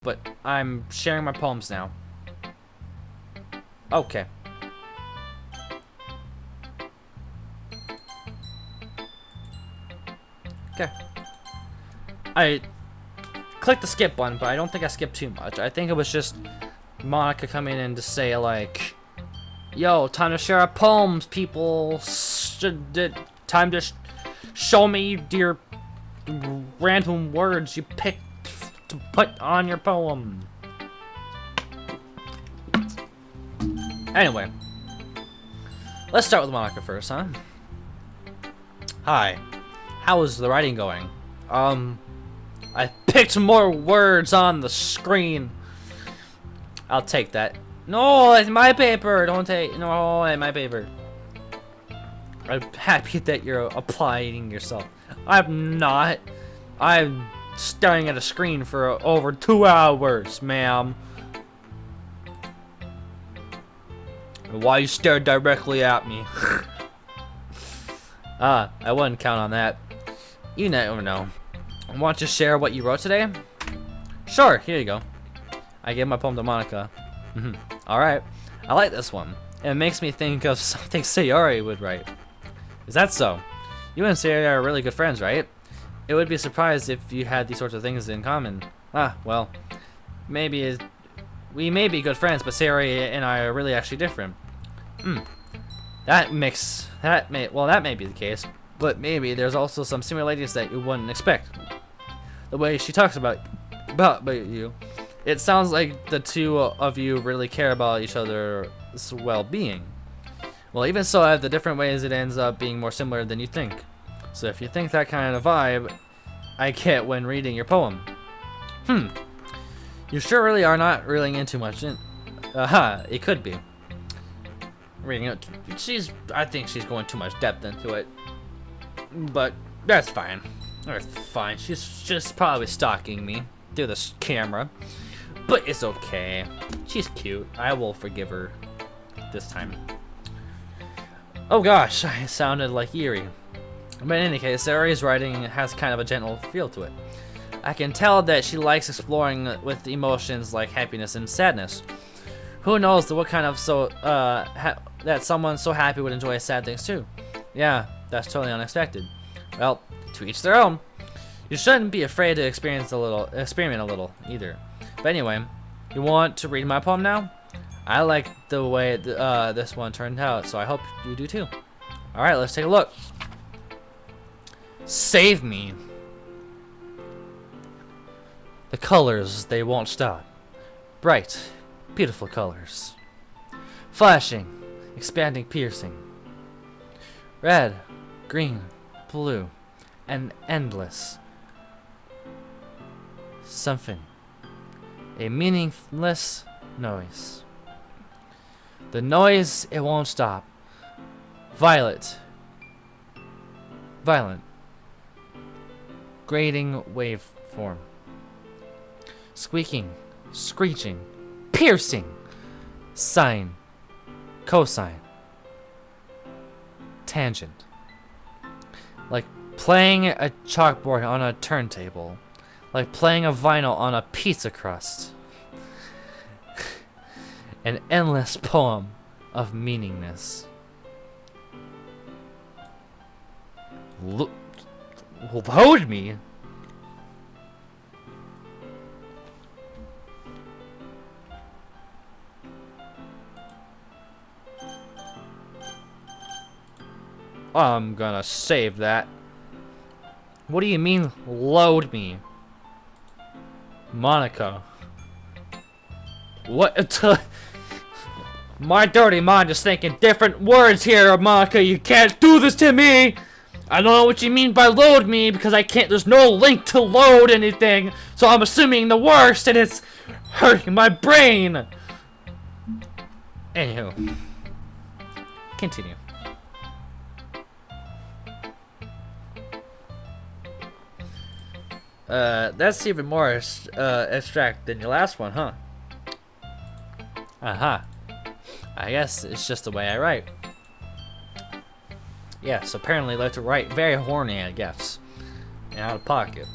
but I'm sharing my poems now. Okay. Okay. I clicked the skip button, but I don't think I skipped too much. I think it was just Monica coming in to say, like, yo, time to share our poems, people. Time to show me your random words you picked to put on your poem. Anyway, let's start with Monica first, huh? Hi. How is the writing going? I picked more words on the screen. I'll take that. No, it's my paper. Don't take. No, it's my paper. I'm happy that you're applying yourself. I'm not. I'm staring at a screen for over 2 hours, ma'am. Why you stare directly at me? I wouldn't count on that. You never know. Want to share what you wrote today? Sure, here you go. I gave my poem to Monica. Alright, I like this one. It makes me think of something Sayori would write. Is that so? You and Sayori are really good friends, right? It would be surprised if you had these sorts of things in common. Well, maybe we may be good friends, but Sayori and I are really actually different. That may be the case, but maybe there's also some similarities that you wouldn't expect. The way she talks about you, it sounds like the two of you really care about each other's well-being. Well, even so, I have the different ways it ends up being more similar than you think. So if you think that kind of vibe, I get when reading your poem. You sure really are not reeling in too much. It could be. Reading it, I think she's going too much depth into it. But that's fine. That's fine. She's just probably stalking me through this camera. But it's okay. She's cute. I will forgive her this time. Oh gosh, I sounded like eerie. But in any case, Sayori's writing has kind of a gentle feel to it. I can tell that she likes exploring with emotions like happiness and sadness. Who knows what kind of that someone so happy would enjoy sad things too. Yeah, that's totally unexpected. Well, to each their own. You shouldn't be afraid to experiment a little either. But anyway, you want to read my poem now? I like the way this one turned out, so I hope you do too. Alright, let's take a look. Save me. The colors, they won't stop. Bright, beautiful colors. Flashing, expanding, piercing. Red, green, blue, and endless. Something. A meaningless noise. The noise, it won't stop. Violent. Grating waveform. Squeaking, screeching, piercing. Sine, cosine. Tangent. Like playing a chalkboard on a turntable. Like playing a vinyl on a pizza crust. An endless poem of meaningness. Load me. I'm gonna save that. What do you mean, load me? Monica. What? My dirty mind is thinking different words here, Monica. You can't do this to me. I don't know what you mean by load me because I can't. There's no link to load anything. So I'm assuming the worst, and it's hurting my brain. Anywho, continue. That's even more abstract than your last one, huh? I guess it's just the way I write. Yes, apparently I like to write very horny, I guess. And out of pocket.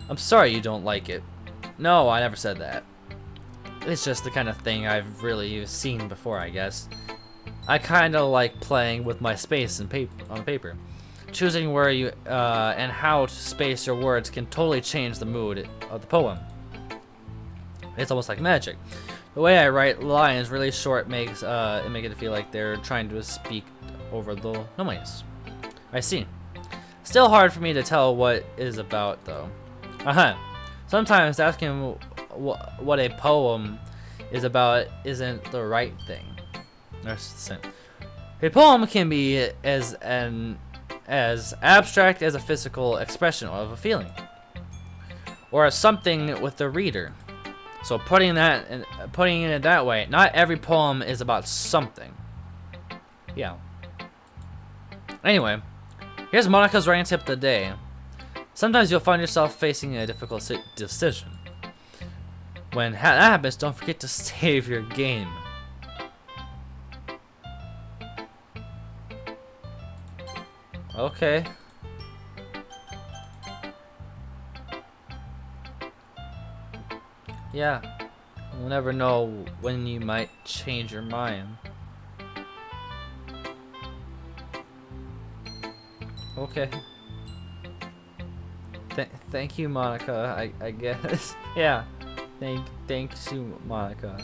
I'm sorry you don't like it. No, I never said that. It's just the kind of thing I've really seen before, I guess. I kind of like playing with my space and on paper. Choosing where you and how to space your words can totally change the mood of the poem. It's almost like magic. The way I write lines really short makes it feel like they're trying to speak over the noise. I see. Still hard for me to tell what it is about, though. Sometimes asking what a poem is about isn't the right thing. A poem can be as abstract as a physical expression of a feeling, or as something with the reader. So putting it that way, not every poem is about something. Yeah. Anyway, here's Monika's writing tip of the day. Sometimes you'll find yourself facing a difficult decision. When that happens, don't forget to save your game. Okay. Yeah. You'll never know when you might change your mind. Okay. Thank you, Monika. I guess. Yeah. Thanks you, Monika.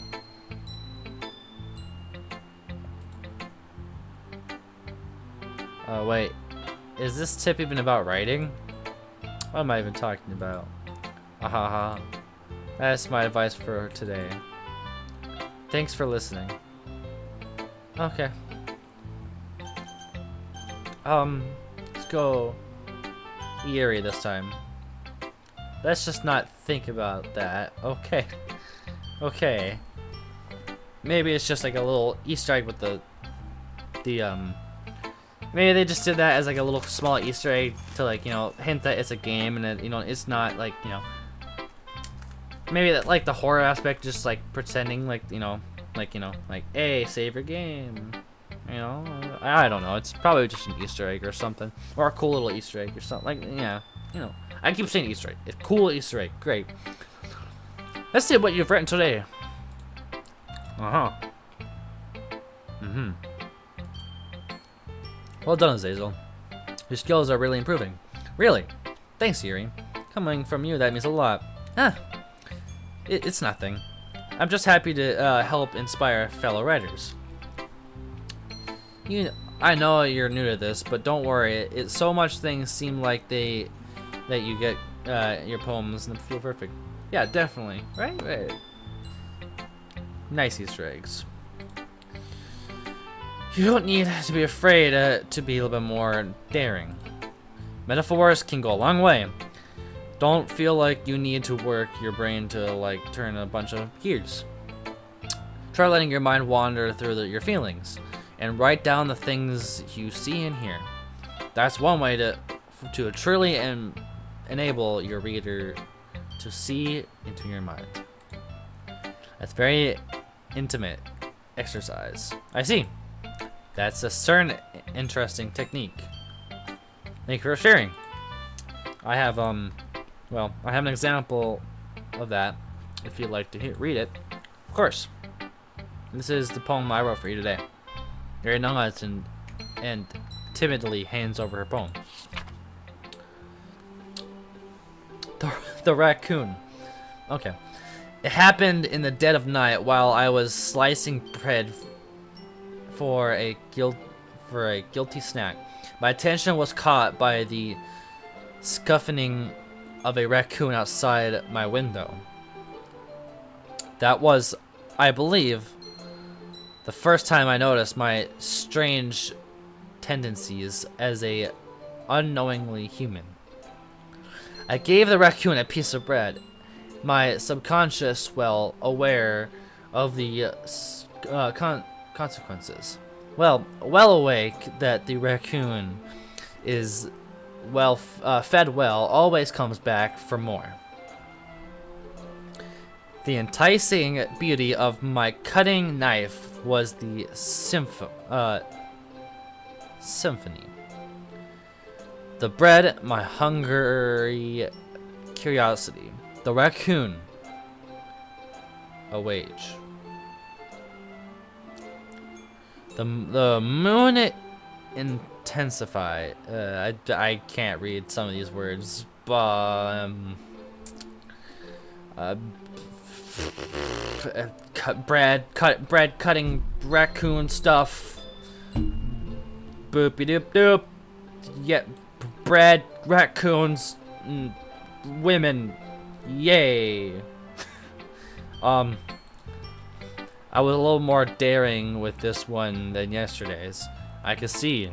Oh wait. Is this tip even about writing? What am I even talking about? Ahaha. That's my advice for today. Thanks for listening. Okay. Let's go eerie this time. Let's just not think about that. Okay. Okay. Maybe it's just like a little Easter egg with the maybe they just did that as like a little small Easter egg to, like, you know, hint that it's a game and that, you know, it's not like, you know, maybe that, like, the horror aspect, just like pretending like, you know, like, hey, save your game. You know, I don't know. It's probably just an Easter egg or something, or a cool little Easter egg or something. Like, yeah, you know. I keep saying Easter egg. It's cool Easter egg. Great. Let's see what you've written today. Well done, Azazel. Your skills are really improving. Really? Thanks, Yuri. Coming from you, that means a lot. It's nothing. I'm just happy to help inspire fellow writers. I know you're new to this, but don't worry. So much things seem like that you get your poems and feel perfect. Yeah, definitely. Right. Nice Easter eggs. You don't need to be afraid to be a little bit more daring. Metaphors can go a long way. Don't feel like you need to work your brain to, like, turn a bunch of gears. Try letting your mind wander through your feelings and write down the things you see and hear. That's one way to truly enable your reader to see into your mind. That's very intimate exercise. I see. That's a certain interesting technique. Thank you for sharing. I have well, I have an example of that if you'd like to read it. Of course. This is the poem I wrote for you today. Yuri nods and timidly hands over her poem. The raccoon. Okay. It happened in the dead of night while I was slicing bread for a guilty snack. My attention was caught by the scuffling of a raccoon outside my window. That was, I believe, the first time I noticed my strange tendencies as a unknowingly human. I gave the raccoon a piece of bread, my subconscious well aware of the consequences. Well awake that the raccoon is fed well, always comes back for more. The enticing beauty of my cutting knife was the symphony. The bread, my hungry curiosity. The raccoon, a wage. The moon intensify. I can't read some of these words, but bread cutting raccoon stuff. Boopy doop doop. Yeah, bread raccoons, women. Yay. I was a little more daring with this one than yesterday's. I can see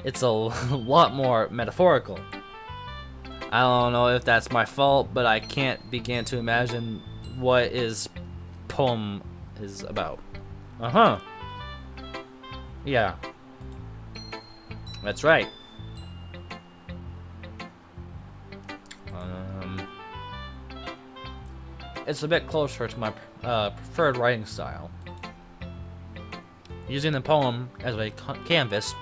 it's a lot more metaphorical. I don't know if that's my fault, but I can't begin to imagine what his poem is about. Uh-huh. Yeah. That's right. It's a bit closer to my preferred writing style. Using the poem as a canvas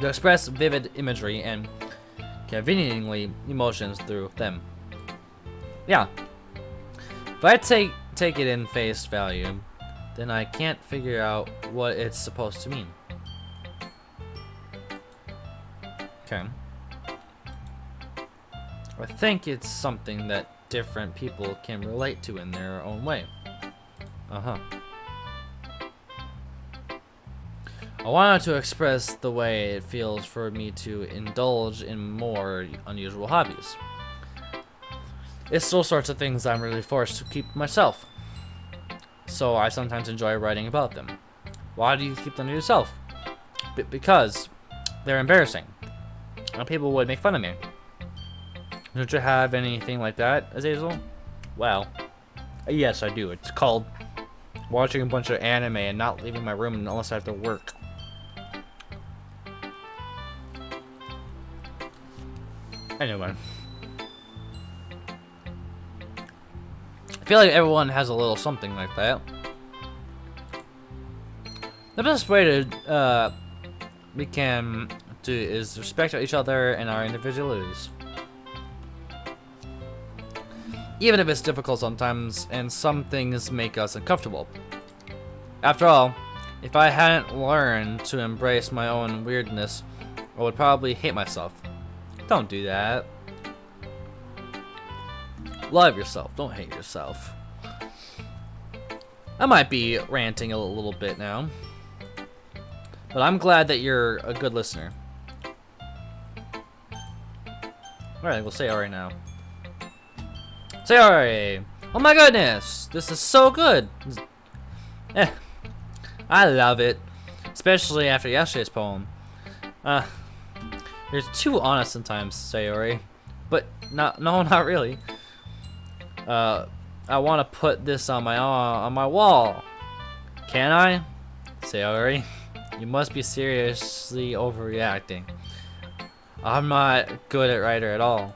to express vivid imagery and conveniently emotions through them. Yeah. If I take it in face value, then I can't figure out what it's supposed to mean. Okay. I think it's something that different people can relate to in their own way. Uh-huh. I wanted to express the way it feels for me to indulge in more unusual hobbies. It's those sorts of things I'm really forced to keep myself. So I sometimes enjoy writing about them. Why do you keep them to yourself? Because they're embarrassing. And people would make fun of me. Don't you have anything like that, Azazel? Well, yes, I do. It's called watching a bunch of anime and not leaving my room unless I have to work. Anyway. I feel like everyone has a little something like that. The best way to we can do is respect each other and our individualities. Even if it's difficult sometimes, and some things make us uncomfortable. After all, if I hadn't learned to embrace my own weirdness, I would probably hate myself. Don't do that. Love yourself, don't hate yourself. I might be ranting a little bit now, but I'm glad that you're a good listener. Alright, we'll say alright now. Sorry. Oh my goodness, this is so good. I love it, especially after yesterday's poem. You're too honest sometimes, Sayori, but no, not really. I want to put this on my wall. Can I? Sayori, you must be seriously overreacting. I'm not good at writer at all.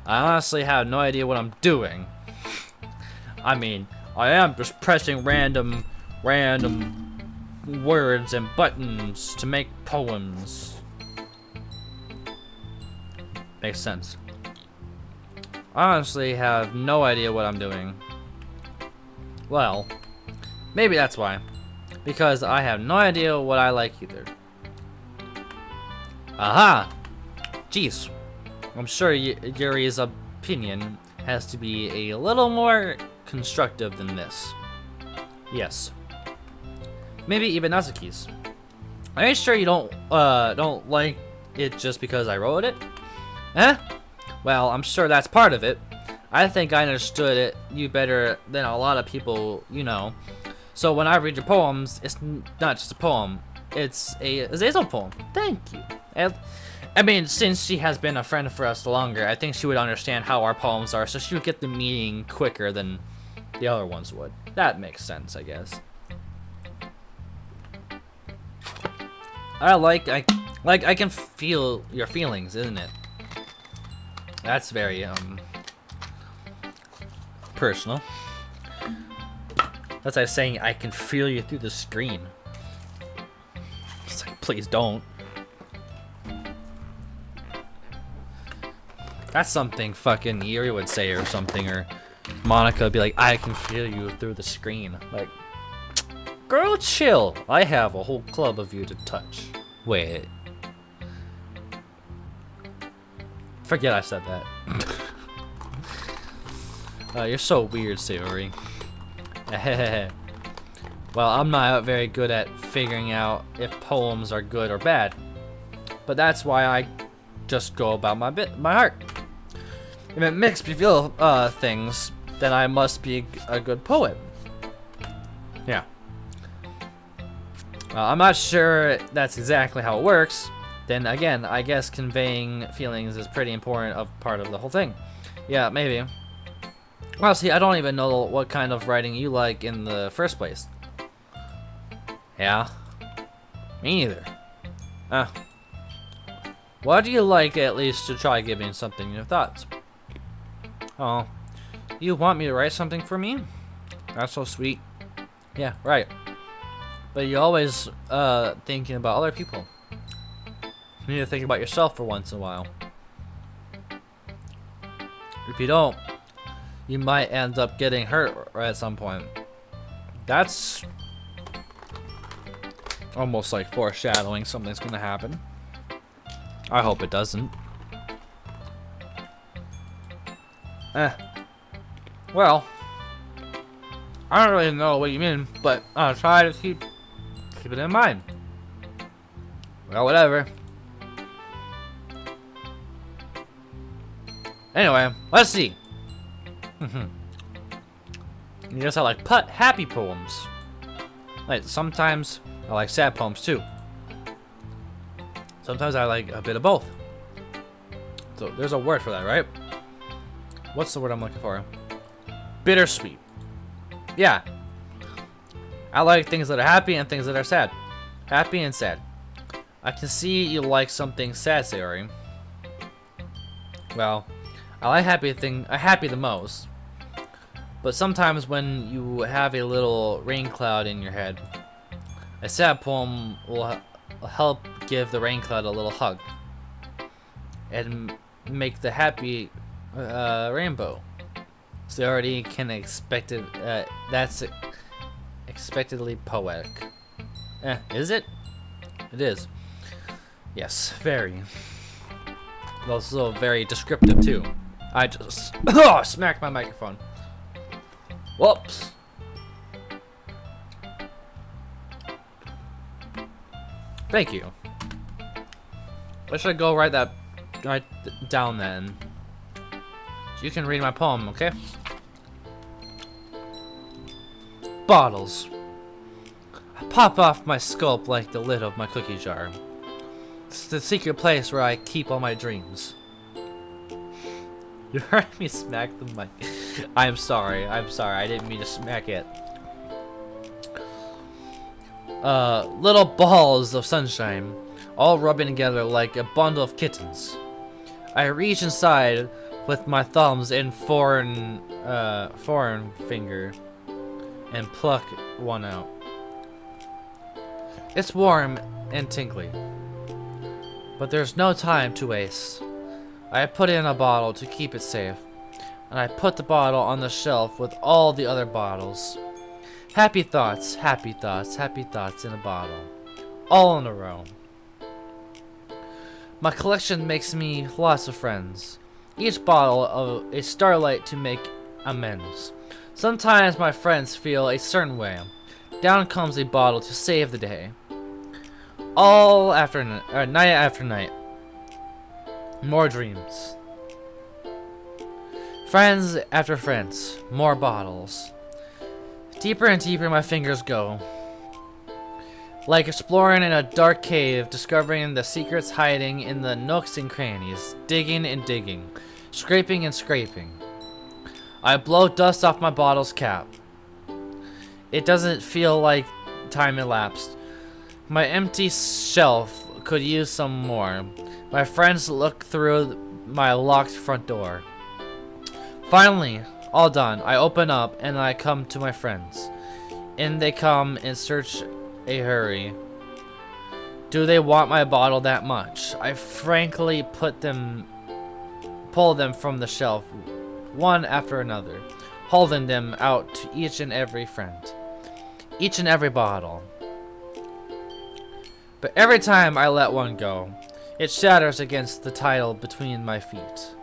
I honestly have no idea what I'm doing. I mean, I am just pressing random words and buttons to make poems. Makes sense. I honestly have no idea what I'm doing. Well, maybe that's why. Because I have no idea what I like either. Aha! Jeez. I'm sure Yuri's opinion has to be a little more constructive than this. Yes. Maybe even Natsuki's. Are you sure you don't like it just because I wrote it? Eh? Well, I'm sure that's part of it. I think I understood it you better than a lot of people you know. So when I read your poems, it's not just a poem. It's a Azazel poem. Thank you. I mean, since she has been a friend for us longer, I think she would understand how our poems are, so she would get the meaning quicker than the other ones would. That makes sense, I guess. I can feel your feelings, isn't it? That's very personal. That's like saying I can feel you through the screen. It's like, please don't. That's something fucking Yuri would say or something, or Monica would be like, I can feel you through the screen. Like, girl, chill. I have a whole club of you to touch. Wait. Forget I said that. You're so weird, Sayori. Well, I'm not very good at figuring out if poems are good or bad. But that's why I just go about my heart. If it makes me feel things, then I must be a good poet. Yeah. I'm not sure that's exactly how it works. Then again, I guess conveying feelings is pretty important part of the whole thing. Yeah, maybe. Well, see, I don't even know what kind of writing you like in the first place. Yeah? Me neither. What do you like at least to try giving something your thoughts? Oh, you want me to write something for me? That's so sweet. Yeah, right. But you're always thinking about other people. You need to think about yourself for once in a while. If you don't, you might end up getting hurt at some point. That's almost like foreshadowing something's gonna happen. I hope it doesn't. Well, I don't really know what you mean, but I'll try to keep it in mind. Well, whatever. Anyway, let's see. You guess I like happy poems. Like, sometimes I like sad poems too. Sometimes I like a bit of both. So there's a word for that, right? What's the word I'm looking for? Bittersweet. Yeah. I like things that are happy and things that are sad. Happy and sad. I can see you like something sad, Sayori. Well, I like happy the most. But sometimes when you have a little rain cloud in your head, a sad poem will help give the rain cloud a little hug and make the happy rainbow. So you already can expect it. That's expectedly poetic. Is it? It is. Yes, very. Also very descriptive too. I just smacked my microphone. Whoops. Thank you. I should go write down then. So you can read my poem, okay? Bottles. I pop off my sculpt like the lid of my cookie jar. It's the secret place where I keep all my dreams. You heard me smack the mic. I'm sorry, I didn't mean to smack it. Little balls of sunshine, all rubbing together like a bundle of kittens. I reach inside with my thumbs and foreign finger and pluck one out. It's warm and tingly, but there's no time to waste. I put it in a bottle to keep it safe, and I put the bottle on the shelf with all the other bottles. Happy thoughts, happy thoughts, happy thoughts in a bottle, all in a row. My collection makes me lots of friends. Each bottle of a starlight to make amends. Sometimes my friends feel a certain way. Down comes a bottle to save the day. All after night after night. More dreams. Friends after friends. More bottles. Deeper and deeper my fingers go. Like exploring in a dark cave, discovering the secrets hiding in the nooks and crannies. Digging and digging. Scraping and scraping. I blow dust off my bottle's cap. It doesn't feel like time elapsed. My empty shelf could use some more. My friends look through my locked front door. Finally, all done. I open up and I come to my friends. In they come in search a hurry. Do they want my bottle that much? I frankly pull them from the shelf, one after another. holding them out to each and every friend, each and every bottle. But every time I let one go, it shatters against the tile between my feet.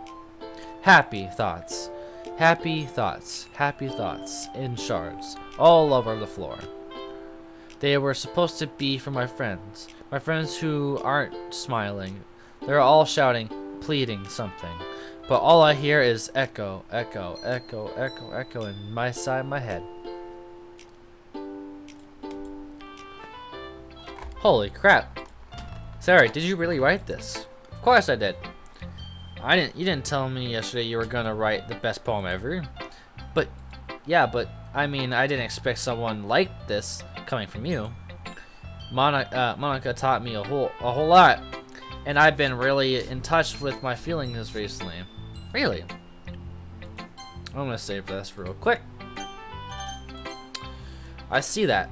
Happy thoughts, happy thoughts, happy thoughts in shards all over the floor. They were supposed to be for my friends who aren't smiling. They're all shouting, pleading something. But all I hear is echo, echo, echo, echo, echo in my side of my head. Holy crap. Sarah, did you really write this? Of course I did. You didn't tell me yesterday you were gonna write the best poem ever. But, yeah, I mean, I didn't expect someone like this coming from you. Monica taught me a whole lot, and I've been really in touch with my feelings recently. Really? I'm gonna save this real quick. I see that.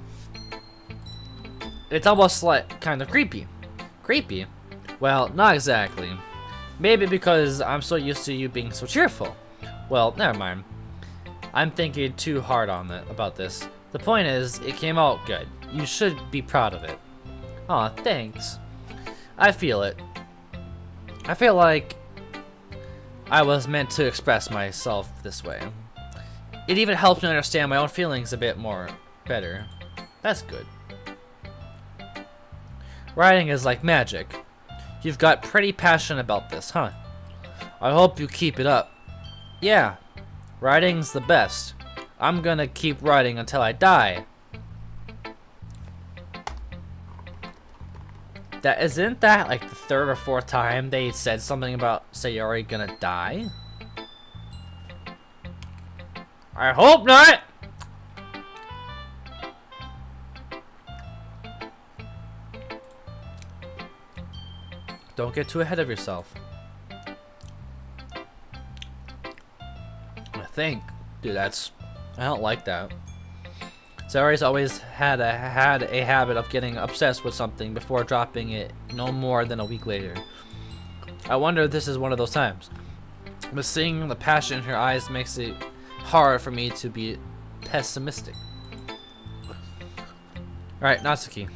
It's almost like kind of creepy. Creepy? Well, not exactly. Maybe because I'm so used to you being so cheerful. Well, never mind. I'm thinking too hard on it about this. The point is, it came out good. You should be proud of it. Aw, thanks. I feel it. I feel like I was meant to express myself this way. It even helps me understand my own feelings a bit better. That's good. Writing is like magic. You've got pretty passionate about this, huh? I hope you keep it up. Yeah, writing's the best. I'm gonna keep writing until I die. Isn't that like the third or fourth time they said something about Sayori gonna die? I hope not! Don't get too ahead of yourself. I think, dude, I don't like that. Sayori's always had a habit of getting obsessed with something before dropping it no more than a week later. I wonder if this is one of those times. But seeing the passion in her eyes makes it hard for me to be pessimistic. Alright, Natsuki.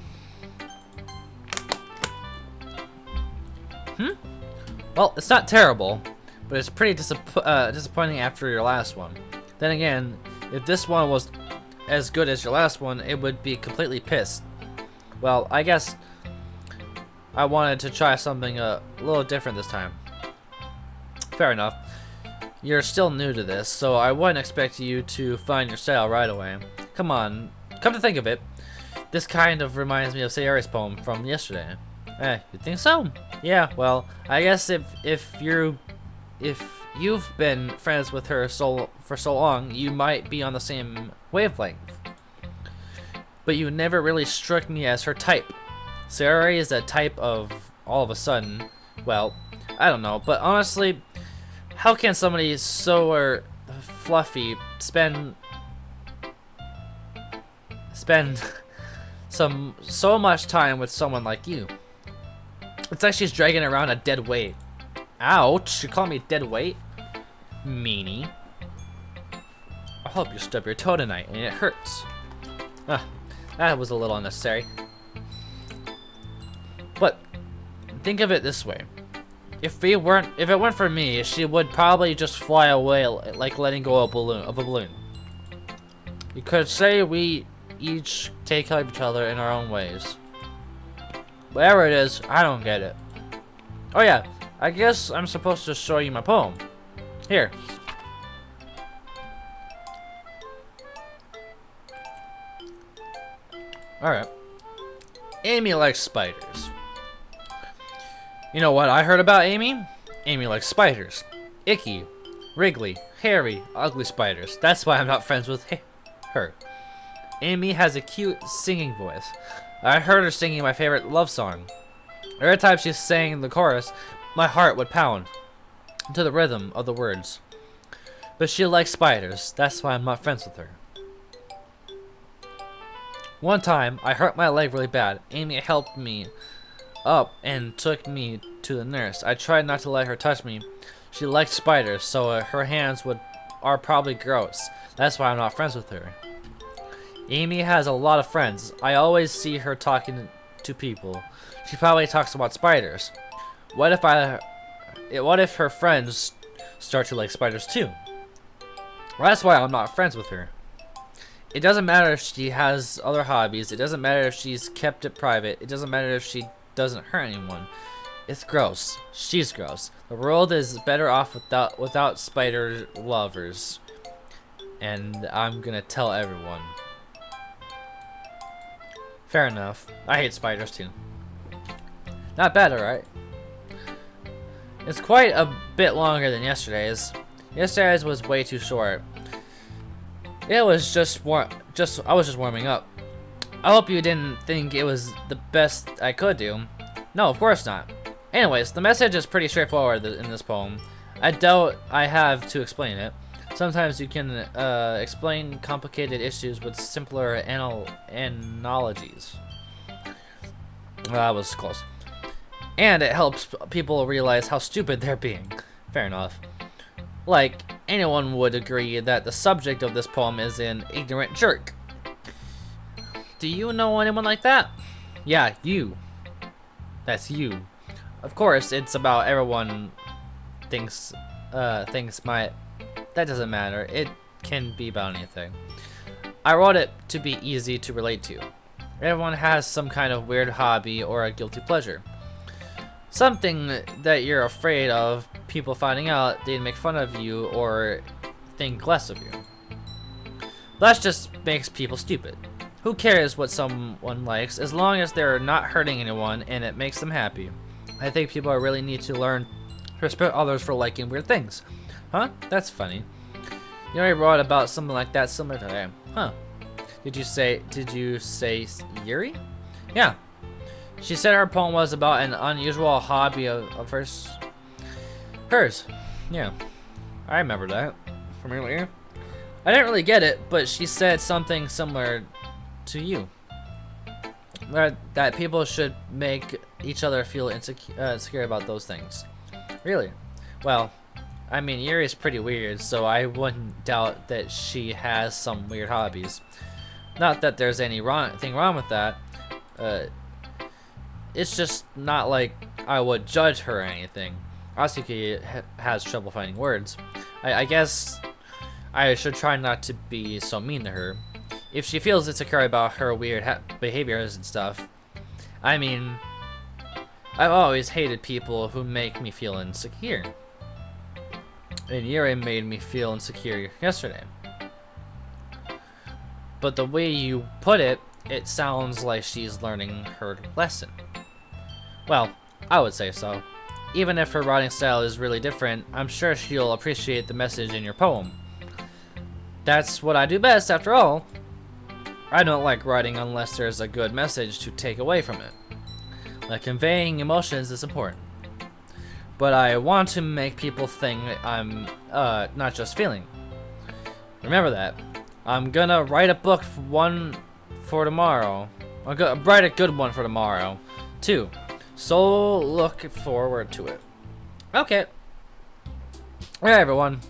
Well, it's not terrible, but it's pretty disappointing after your last one. Then again, if this one was as good as your last one, it would be completely pissed. Well, I guess I wanted to try something a little different this time. Fair enough. You're still new to this, so I wouldn't expect you to find your style right away. Come on, come to think of it, this kind of reminds me of Sayori's poem from yesterday. You think so? Yeah, well, I guess if you've been friends with her for so long, you might be on the same wavelength. But you never really struck me as her type. Sayori is that type of all of a sudden. Well, I don't know, but honestly, how can somebody so fluffy spend so much time with someone like you? It's like she's dragging around a dead weight. Ouch! You call me dead weight? Meanie. I hope you stub your toe tonight and it hurts. That was a little unnecessary. But think of it this way. If it weren't for me, she would probably just fly away like letting go of a balloon. You could say we each take care of each other in our own ways. Whatever it is, I don't get it. Oh yeah, I guess I'm supposed to show you my poem. Here. Alright. Amy likes spiders. You know what I heard about Amy? Amy likes spiders. Icky, wriggly, hairy, ugly spiders. That's why I'm not friends with her. Amy has a cute singing voice. I heard her singing my favorite love song. Every time she sang the chorus, my heart would pound to the rhythm of the words. But she likes spiders. That's why I'm not friends with her. One time, I hurt my leg really bad. Amy helped me up and took me to the nurse. I tried not to let her touch me. She liked spiders, so her hands would are probably gross. That's why I'm not friends with her. Amy has a lot of friends. I always see her talking to people. She probably talks about spiders. What if her friends start to like spiders too? Well, that's why I'm not friends with her. It doesn't matter if she has other hobbies. It doesn't matter if she's kept it private. It doesn't matter if she doesn't hurt anyone. It's gross. She's gross. The world is better off without spider lovers. And I'm gonna tell everyone. Fair enough. I hate spiders too. Not bad, alright? It's quite a bit longer than yesterday's. Yesterday's was way too short. It was I was just warming up. I hope you didn't think it was the best I could do. No, of course not. Anyways, the message is pretty straightforward in this poem. I doubt I have to explain it. Sometimes you can explain complicated issues with simpler analogies. That was close. And it helps people realize how stupid they're being. Fair enough. Like, anyone would agree that the subject of this poem is an ignorant jerk. Do you know anyone like that? Yeah, you. That's you. Of course, it's about everyone thinks might. That doesn't matter. It can be about anything. I wrote it to be easy to relate to. Everyone has some kind of weird hobby or a guilty pleasure. Something that you're afraid of people finding out they'd make fun of you or think less of you. That just makes people stupid. Who cares what someone likes as long as they're not hurting anyone and it makes them happy? I think people really need to learn to respect others for liking weird things. Huh? That's funny. You already wrote about something like that similar today. Huh. Did you say Yuri? Yeah. She said her poem was about an unusual hobby of hers. Yeah. I remember that from earlier. I didn't really get it, but she said something similar to you. That people should make each other feel insecure about those things. Really? Well, I mean, Yuri's pretty weird, so I wouldn't doubt that she has some weird hobbies. Not that there's anything wrong with that. It's just not like I would judge her or anything. Asuki has trouble finding words. I guess I should try not to be so mean to her. If she feels insecure about her weird behaviors and stuff. I mean, I've always hated people who make me feel insecure. And Yuri made me feel insecure yesterday. But the way you put it, it sounds like she's learning her lesson. Well, I would say so. Even if her writing style is really different, I'm sure she'll appreciate the message in your poem. That's what I do best, after all. I don't like writing unless there's a good message to take away from it. Like conveying emotions is important. But I want to make people think I'm not just feeling. Remember that. I'm gonna write a book for tomorrow. I'm gonna write a good one for tomorrow, too. So look forward to it. Okay. Alright, everyone.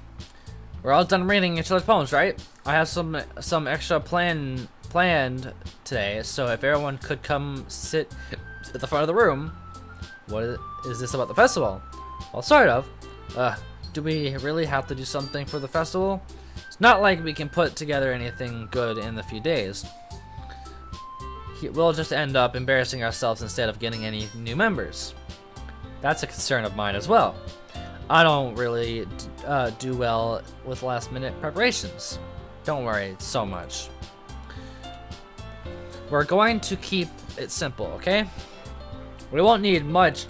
We're all done reading each other's poems, right? I have some extra planned today, so if everyone could come sit at the front of the room. What is this about the festival? Well, sort of. Do we really have to do something for the festival? It's not like we can put together anything good in a few days. We'll just end up embarrassing ourselves instead of getting any new members. That's a concern of mine as well. I don't really do well with last-minute preparations. Don't worry so much. We're going to keep it simple, okay? We won't need much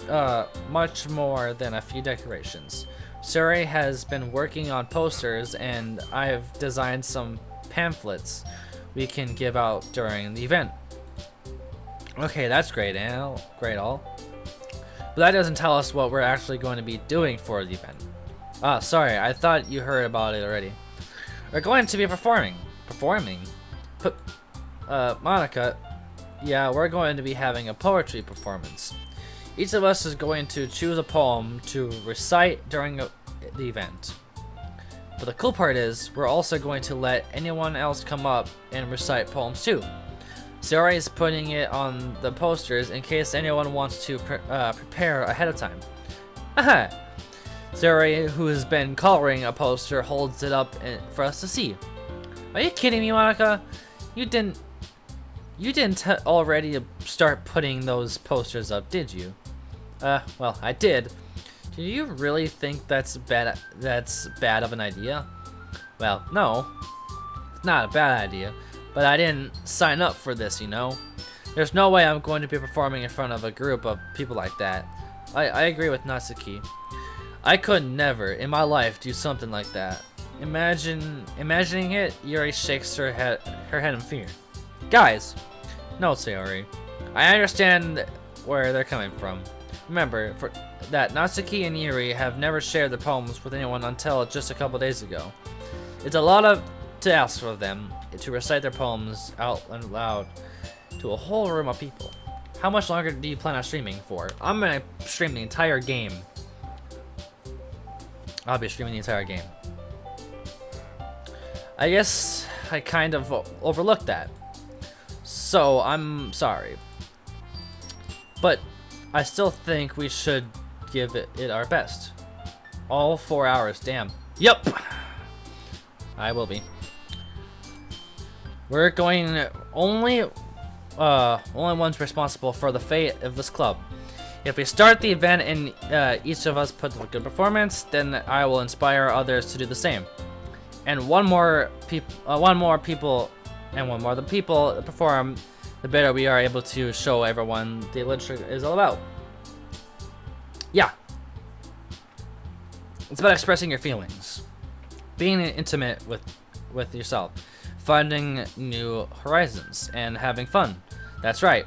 more than a few decorations. Suri has been working on posters, and I've designed some pamphlets we can give out during the event. Okay, that's great, all. But that doesn't tell us what we're actually going to be doing for the event. Ah, sorry, I thought you heard about it already. We're going to be performing. Monica, yeah, we're going to be having a poetry performance. Each of us is going to choose a poem to recite during the event. But the cool part is, we're also going to let anyone else come up and recite poems too. Sayori is putting it on the posters in case anyone wants to prepare ahead of time. Aha! Sayori, who has been coloring a poster, holds it up for us to see. Are you kidding me, Monica? You didn't already start putting those posters up, did you? Well, I did. Do you really think that's bad of an idea? Well, no. It's not a bad idea, but I didn't sign up for this, you know? There's no way I'm going to be performing in front of a group of people like that. I agree with Natsuki. I could never in my life do something like that. Imagining it, Yuri shakes her head in fear. Guys, no, Sayori. I understand where they're coming from. Remember that Natsuki and Yuri have never shared the poems with anyone until just a couple days ago. It's a lot to ask of them to recite their poems out loud to a whole room of people. How much longer do you plan on streaming for? I'm gonna stream the entire game. I'll be streaming the entire game. I guess I kind of overlooked that. So I'm sorry. But I still think we should give it our best. All 4 hours, damn. Yup! I will be. We're going only one's responsible for the fate of this club. If we start the event and each of us puts up a good performance, then I will inspire others to do the same. And the more the people that perform, the better we are able to show everyone the literature is all about. Yeah. It's about expressing your feelings, being intimate with yourself, finding new horizons, and having fun. That's right.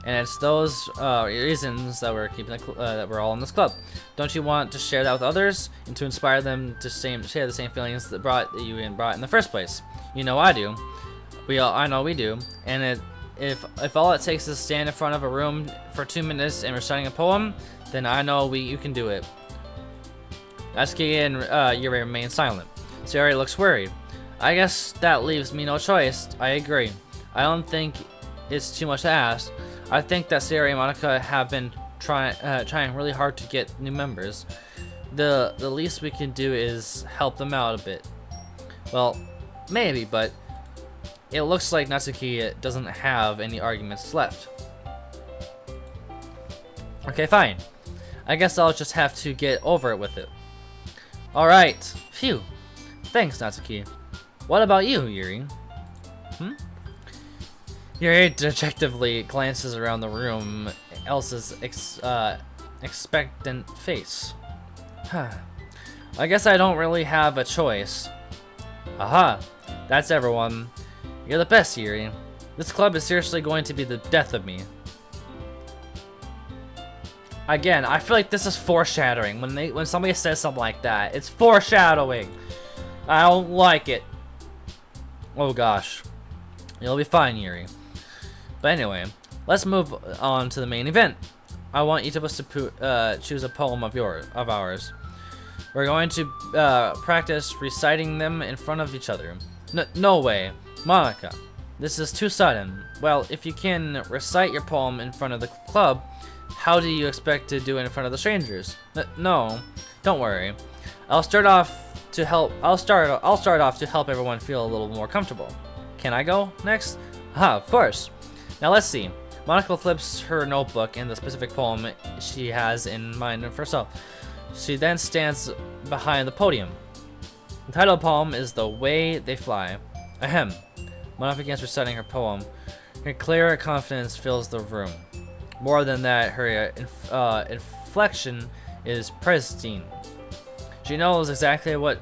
And it's those reasons that we're keeping that we're all in this club. Don't you want to share that with others and to inspire them to share the same feelings that brought you in the first place? You know I do. I know we do. And if all it takes is to stand in front of a room for 2 minutes and reciting a poem, then I know you can do it. Natsuki and Yuri remain silent. Sayori looks worried. I guess that leaves me no choice. I agree. I don't think it's too much to ask. I think that Sayori and Monica have been trying really hard to get new members. The least we can do is help them out a bit. Well, maybe, but it looks like Natsuki doesn't have any arguments left. Okay, fine. I guess I'll just have to get over it with it. Alright. Phew. Thanks, Natsuki. What about you, Yuri? Yuri dejectedly glances around the room, Elsa's expectant face. I guess I don't really have a choice. Aha! That's everyone. You're the best, Yuri. This club is seriously going to be the death of me. Again, I feel like this is foreshadowing. When somebody says something like that, it's foreshadowing. I don't like it. Oh gosh. You'll be fine, Yuri. But anyway, let's move on to the main event. I want each of us to choose a poem of ours. We're going to practice reciting them in front of each other. No way. Monica, this is too sudden. Well, if you can recite your poem in front of the club, how do you expect to do it in front of the strangers? No, don't worry. I'll start off to help everyone feel a little more comfortable. Can I go next? Of course. Now let's see. Monica flips her notebook and the specific poem she has in mind for herself. She then stands behind the podium. The title of the poem is The Way They Fly. Ahem. Monica begins reciting her poem. Her clear confidence fills the room. More than that, her inflection is pristine. She knows exactly what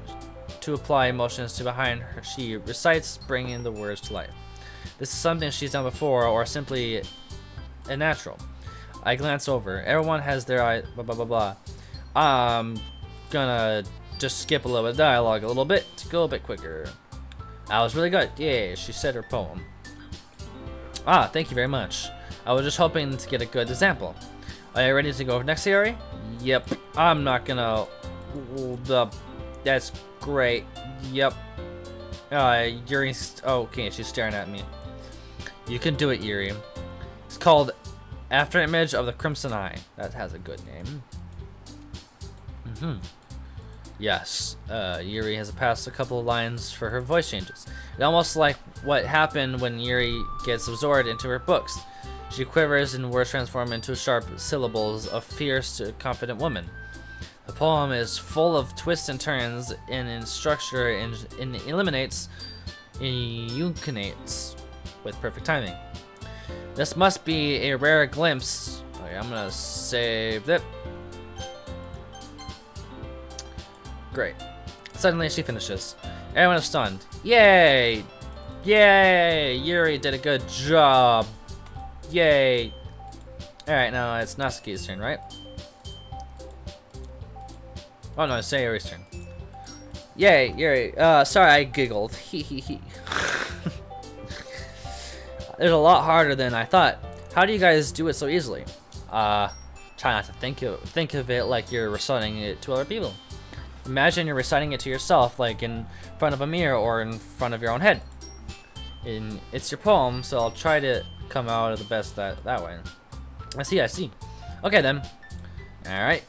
to apply emotions to behind her. She recites, bringing the words to life. This is something she's done before, or simply a natural. I glance over. Everyone has their eye. Blah blah blah blah. I'm gonna just skip a little bit of dialogue, a little bit to go a bit quicker. I was really good. Yeah, she said her poem. Ah, thank you very much. I was just hoping to get a good example. Are you ready to go next, Sayori? Yep. I'm not gonna That's great. Yep. Yuri's... Oh, okay, she's staring at me. You can do it, Yuri. It's called After Image of the Crimson Eye. That has a good name. Yes, Yuri has passed a couple of lines for her voice changes. It's almost like what happened when Yuri gets absorbed into her books. She quivers and words transform into sharp syllables of fierce, confident woman. The poem is full of twists and turns in structure and eliminates 𝐒𝐭𝐚𝐫𝐭𝐞𝐝 with perfect timing. This must be a rare glimpse. Okay, I'm gonna save that. Great. Suddenly she finishes. Everyone is stunned. Yay! Yay! Yuri did a good job. Yay! Alright, now it's Natsuki's turn, right? Oh no, it's Sayori's turn. Yay, Yuri. Sorry I giggled. Hee hee hee. It's a lot harder than I thought. How do you guys do it so easily? Try not to think of it like you're reciting it to other people. Imagine you're reciting it to yourself, like in front of a mirror or in front of your own head. It's your poem, so I'll try to come out of the best that way. I see. Okay then. Alright.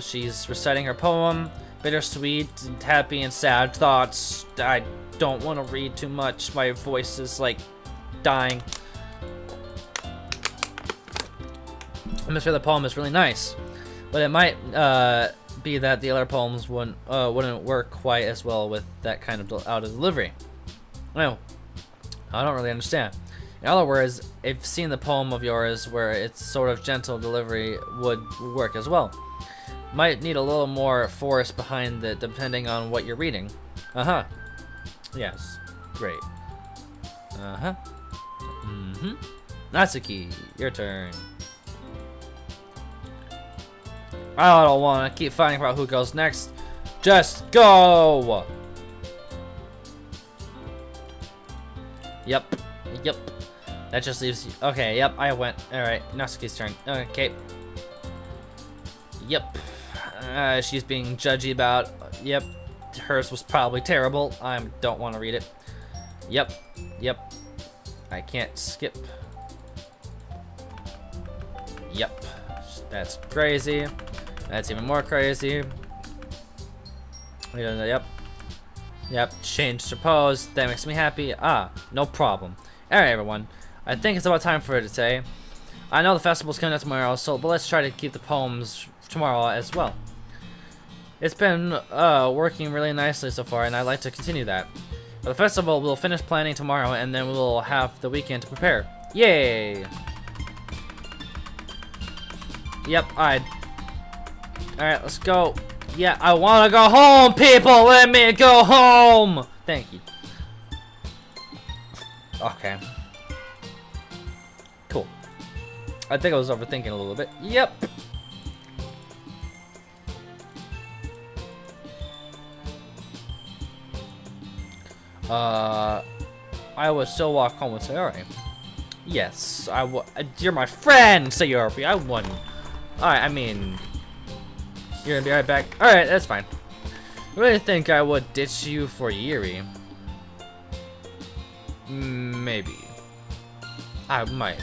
She's reciting her poem. Bittersweet, and happy, and sad thoughts. I don't want to read too much. My voice is like dying. I'm sure the poem is really nice, but it might be that the other poems wouldn't work quite as well with that kind of out of delivery. No, I don't really understand. In other words, I've seen the poem of yours where its sort of gentle delivery would work as well. Might need a little more force behind it depending on what you're reading. Yes. Great. Natsuki, your turn. I don't want to keep fighting about who goes next. Just go! Yep. That just leaves you. Okay, yep, I went. Alright, Natsuki's turn. Okay. Yep. She's being judgy about. Yep. Hers was probably terrible. I don't want to read it. Yep. I can't skip. Yep. That's crazy. That's even more crazy. Yep. Changed her pose. That makes me happy. No problem. Alright, everyone. I think it's about time for it to say. I know the festival's coming up tomorrow, but let's try to keep the poems tomorrow as well. It's been working really nicely so far, and I'd like to continue that. For the festival, we'll finish planning tomorrow, and then we'll have the weekend to prepare. Yay! Yep, alright, let's go. Yeah, I want to go home, people! Let me go home! Thank you. Okay. Cool. I think I was overthinking a little bit. Yep. I would still walk home with Sayori. Yes, you're my friend, Sayori. I won. Alright, I mean, you're gonna be right back. Alright, that's fine. I really think I would ditch you for Yuri. Maybe. I might.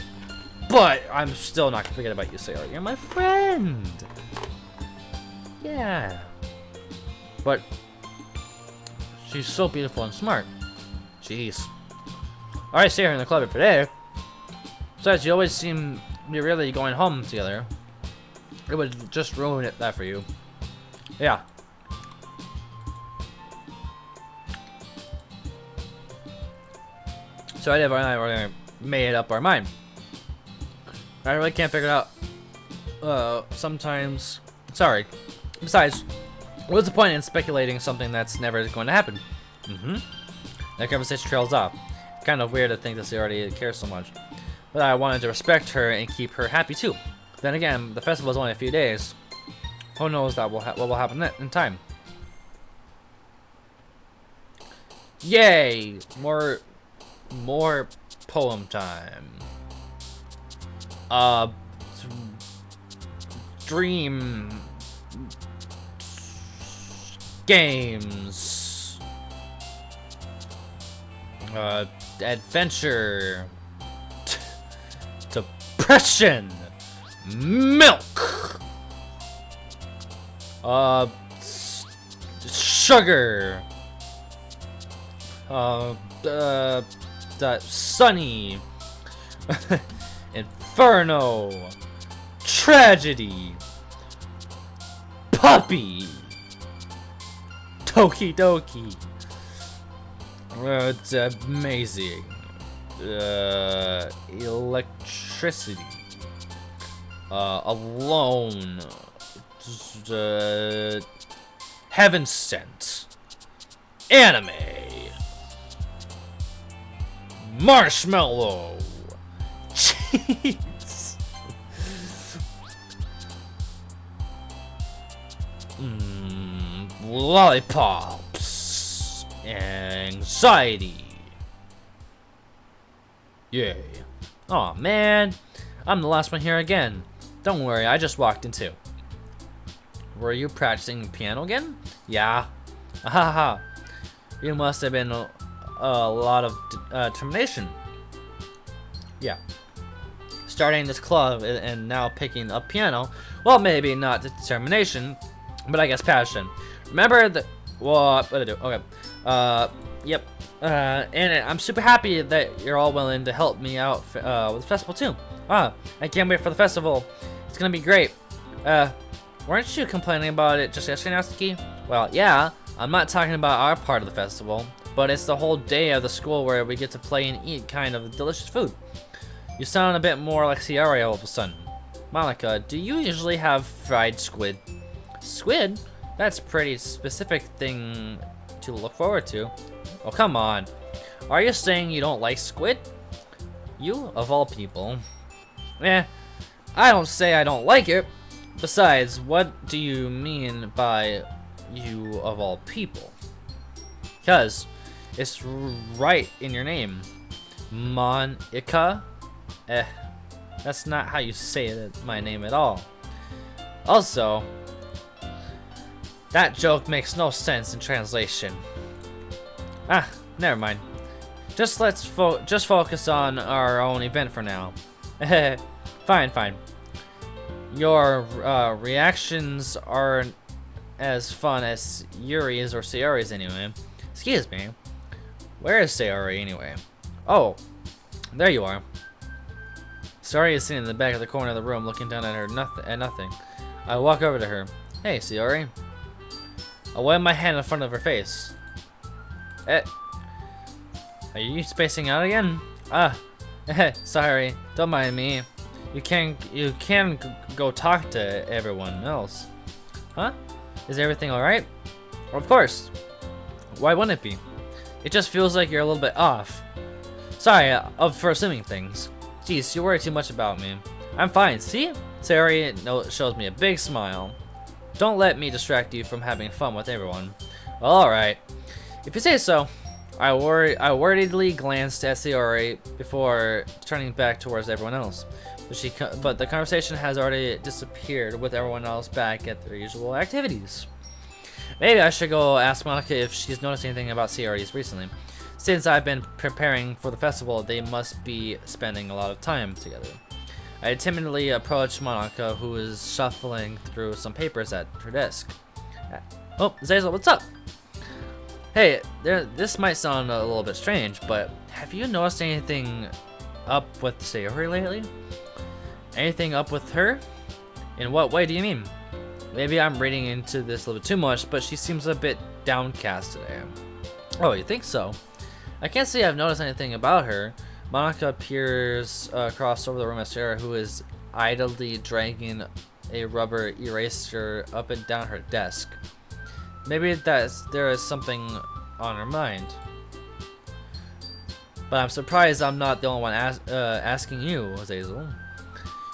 But I'm still not gonna forget about you, Sayori. You're my friend. Yeah. But she's so beautiful and smart. Jeez. Alright, stay here in the club for today. Besides, you always seem to be really going home together. It would just ruin that for you. Yeah. So I already made up our mind. I really can't figure it out. Sometimes. Sorry. Besides, what's the point in speculating something that's never going to happen? That conversation trails off. Kind of weird to think that she already cares so much. But I wanted to respect her and keep her happy too. Then again, the festival is only a few days. Who knows what will happen in time? Yay! More poem time. Dream games, adventure, depression, milk, sugar, sunny, inferno, tragedy, puppy, Doki Doki, it's amazing, electricity, alone, heaven sent, anime, marshmallow, cheese, lollipops, anxiety, yay. Aw, man, I'm the last one here again. Don't worry, I just walked in too. Were you practicing piano again? Yeah. Haha. You must have been a lot of determination. Yeah. Starting this club and now picking up piano. Well, maybe not determination, but I guess passion. Remember the what I do? Okay. Yep. And I'm super happy that you're all willing to help me out with the festival too. I can't wait for the festival. It's gonna be great. Weren't you complaining about it just yesterday, Natsuki? Well, yeah. I'm not talking about our part of the festival, but it's the whole day of the school where we get to play and eat kind of delicious food. You sound a bit more like 𝐒𝐿𝐬 all of a sudden. Monica, do you usually have fried squid? Squid? That's a pretty specific thing to look forward to. Oh, come on. Are you saying you don't like squid? You, of all people. I don't say I don't like it. Besides, what do you mean by you of all people? Because it's right in your name. Monica? That's not how you say my name at all. Also, that joke makes no sense in translation. Never mind. Just focus on our own event for now. Fine. Your reactions aren't as fun as Yuri's or Sayori's anyway. Excuse me. Where is Sayori anyway? Oh, there you are. Sayori is sitting in the back of the corner of the room looking down at nothing. I walk over to her. Hey, Sayori. I wave my hand in front of her face. Are you spacing out again? Sorry. Don't mind me. You can go talk to everyone else. Huh? Is everything alright? Of course. Why wouldn't it be? It just feels like you're a little bit off. Sorry for assuming things. Jeez, you worry too much about me. I'm fine, see? Sayori shows me a big smile. Don't let me distract you from having fun with everyone. Well, alright. If you say so. I worriedly glanced at Sayori before turning back towards everyone else. But the conversation has already disappeared with everyone else back at their usual activities. Maybe I should go ask Monica if she's noticed anything about Sayori's recently. Since I've been preparing for the festival, they must be spending a lot of time together. I timidly approached Monica, who is shuffling through some papers at her desk. Oh, Azazel, what's up? Hey, this might sound a little bit strange, but have you noticed anything up with Sayori lately? Anything up with her? In what way do you mean? Maybe I'm reading into this a little bit too much, but she seems a bit downcast today. Oh, you think so? I can't say I've noticed anything about her. Monica peers across over the room at Sarah, who is idly dragging a rubber eraser up and down her desk. Maybe there is something on her mind. But I'm surprised I'm not the only one asking you, Azazel.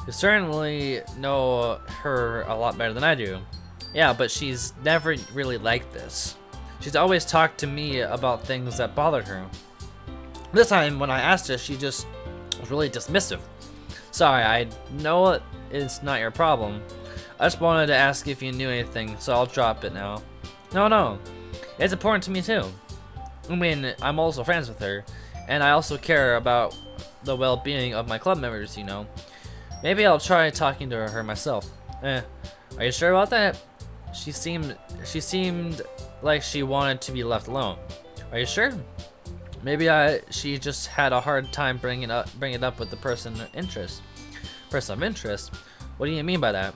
You certainly know her a lot better than I do. Yeah, but she's never really like this. She's always talked to me about things that bothered her. This time, when I asked her, she just was really dismissive. Sorry, I know it's not your problem. I just wanted to ask if you knew anything, so I'll drop it now. No. It's important to me too. I mean, I'm also friends with her, and I also care about the well-being of my club members, you know. Maybe I'll try talking to her myself. Are you sure about that? She seemed like she wanted to be left alone. Are you sure? Maybe she just had a hard time bringing it up with the person of interest. What do you mean by that?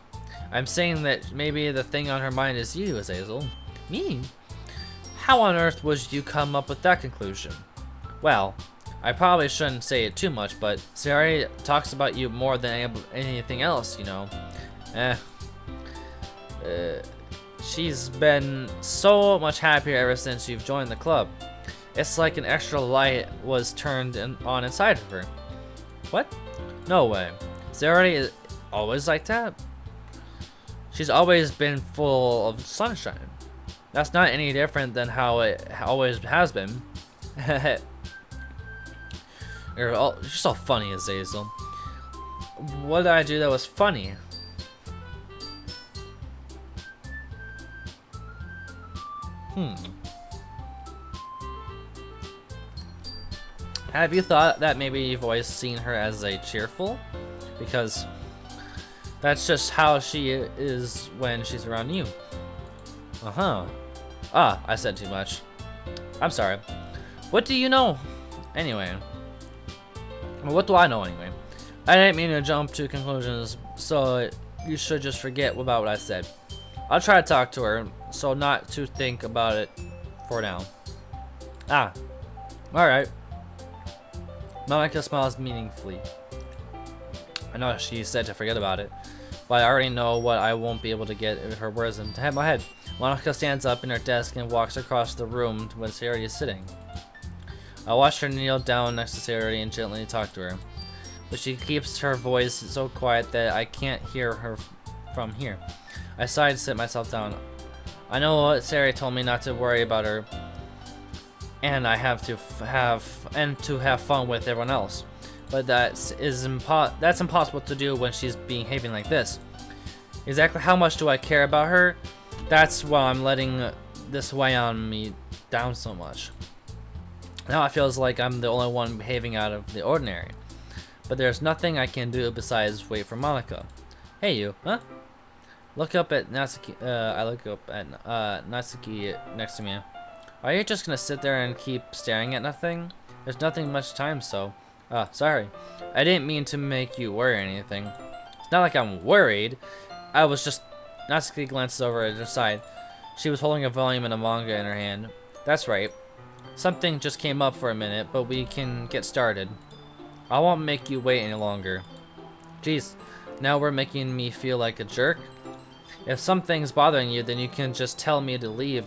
I'm saying that maybe the thing on her mind is you, Azazel. Me? How on earth would you come up with that conclusion? Well, I probably shouldn't say it too much, but Sayori talks about you more than anything else, you know. She's been so much happier ever since you've joined the club. It's like an extra light was turned on inside of her. What? No way. Sayori is always like that? She's always been full of sunshine. That's not any different than how it always has been. You're so funny, Azazel. What did I do that was funny? Have you thought that maybe you've always seen her as a cheerful? Because that's just how she is when she's around you. I said too much. I'm sorry. What do you know? Anyway. Well, what do I know anyway? I didn't mean to jump to conclusions, so you should just forget about what I said. I'll try to talk to her, so not to think about it for now. Alright. Monica smiles meaningfully. I know she said to forget about it, but I already know what I won't be able to get her words into my head. Monica stands up in her desk and walks across the room to where Sayori is sitting. I watch her kneel down next to Sayori and gently talk to her, but she keeps her voice so quiet that I can't hear her from here. I sigh and sit myself down. I know what Sayori told me not to worry about her, and I have to have fun with everyone else. But that's impossible to do when she's behaving like this. Exactly how much do I care about her? That's why I'm letting this weigh on me down so much. Now it feels like I'm the only one behaving out of the ordinary. But there's nothing I can do besides wait for Monica. Hey you, huh? Look up at Natsuki. I look up at Natsuki next to me. Are you just gonna sit there and keep staring at nothing? There's nothing much time, so. Sorry. I didn't mean to make you worry or anything. It's not like I'm worried. I was just. Natsuki glances over at her side. She was holding a volume and a manga in her hand. That's right. Something just came up for a minute, but we can get started. I won't make you wait any longer. Jeez, now we're making me feel like a jerk. If something's bothering you, then you can just tell me to leave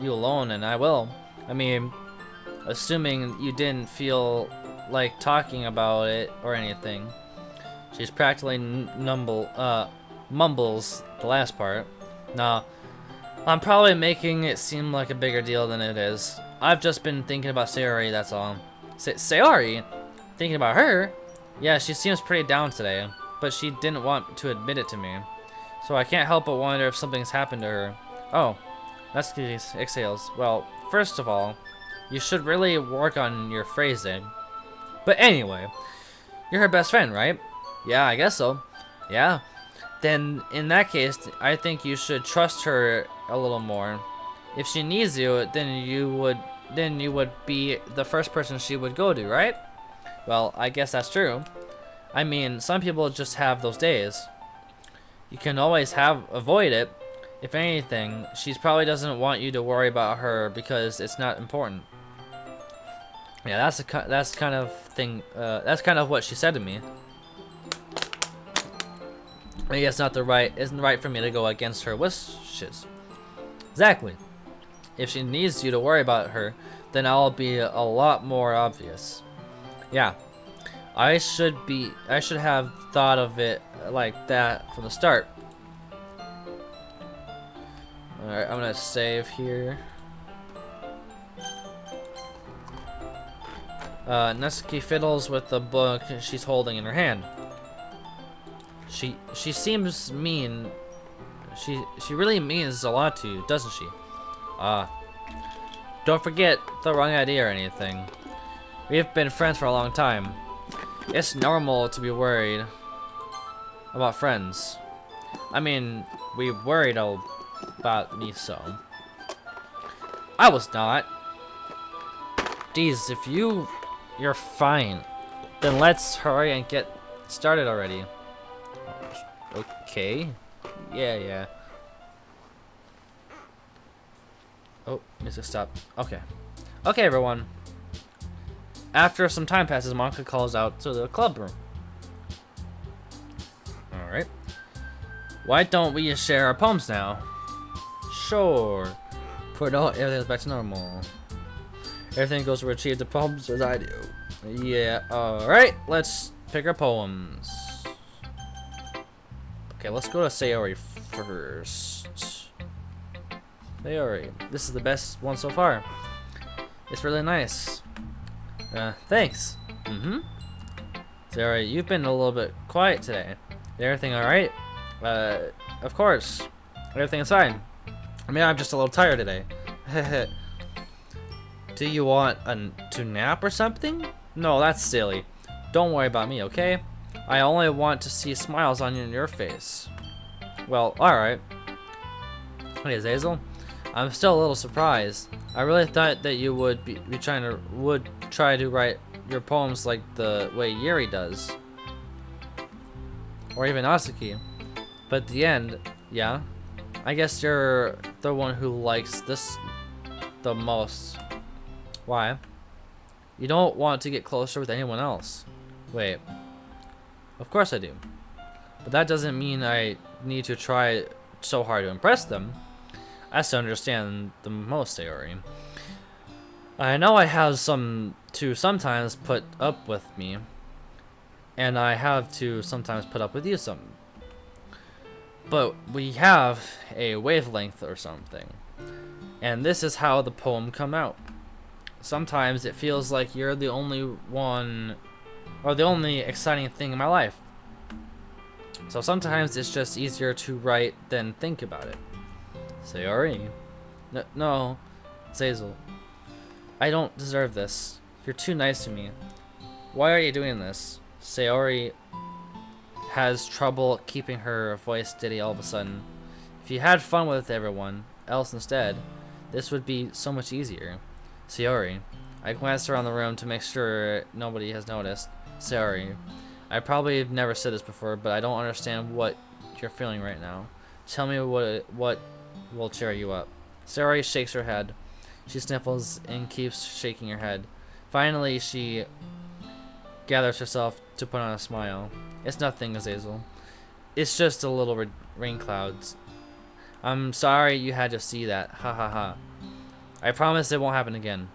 you alone, and I will. I mean, assuming you didn't feel like talking about it or anything. She's practically mumbles the last part. Nah, I'm probably making it seem like a bigger deal than it is. I've just been thinking about Sayori, that's all. Sayori? Thinking about her? Yeah, she seems pretty down today, but she didn't want to admit it to me. So I can't help but wonder if something's happened to her. Oh, Natsuki exhales. Well, first of all, you should really work on your phrasing. But anyway, you're her best friend, right? Yeah, I guess so. Yeah. Then in that case, I think you should trust her a little more. If she needs you, then you would be the first person she would go to, right? Well, I guess that's true. I mean, some people just have those days. You can always avoid it. If anything, she probably doesn't want you to worry about her because it's not important. Yeah, that's kind of what she said to me. I guess isn't right for me to go against her wishes. Exactly. If she needs you to worry about her, then I'll be a lot more obvious. Yeah. I should have thought of it like that from the start. Alright, I'm gonna save here. Natsuki fiddles with the book she's holding in her hand. She seems mean. She really means a lot to you, doesn't she? Don't forget the wrong idea or anything. We've been friends for a long time. It's normal to be worried about friends. I mean, we worried about me, so. I was not. Geez, if you're fine, then let's hurry and get started already. Okay. Yeah. Oh, music stopped. Okay. Okay, everyone. After some time passes, Monica calls out to the club room. Alright. Why don't we share our poems now? Sure. For now, everything's back to normal. Everything goes to achieve the poems as I do. Yeah, alright. Let's pick our poems. Okay, let's go to Sayori first. Sayori. This is the best one so far. It's really nice. Thanks. Sayori, you've been a little bit quiet today. Is everything alright? Of course. Everything is fine. I mean, I'm just a little tired today. Do you want to nap or something? No, that's silly. Don't worry about me, okay? I only want to see smiles on your face. Well, alright. Hey, Azazel. I'm still a little surprised. I really thought that you would try to write your poems like the way Yuri does. Or even Asuki. But at the end, yeah. I guess you're the one who likes this the most. Why? You don't want to get closer with anyone else. Wait. Of course I do. But that doesn't mean I need to try so hard to impress them. I still understand the most, Sayori. I know I have to sometimes put up with me. And I have to sometimes put up with you some. But we have a wavelength or something. And this is how the poem come out. Sometimes it feels like you're the only one, or the only exciting thing in my life. So sometimes it's just easier to write than think about it. Sayori. No, Azazel. I don't deserve this. You're too nice to me. Why are you doing this? Sayori has trouble keeping her voice steady all of a sudden. If you had fun with everyone else instead, this would be so much easier. Sayori. I glanced around the room to make sure nobody has noticed. Sayori. I probably have never said this before, but I don't understand what you're feeling right now. Tell me what will cheer you up. Sayori shakes her head. She sniffles and keeps shaking her head. Finally, she gathers herself to put on a smile. It's nothing, Azazel. It's just a little rain clouds. I'm sorry you had to see that. Ha ha ha. I promise it won't happen again.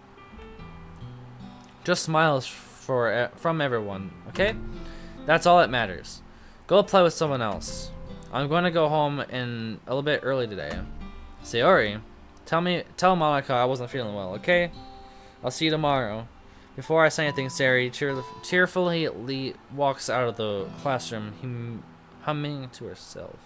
Just smiles from everyone, okay? That's all that matters. Go play with someone else. I'm going to go home a little bit early today. Sayori, tell Monica I wasn't feeling well, okay? I'll see you tomorrow. Before I say anything, Sayori cheerfully walks out of the classroom, humming to herself.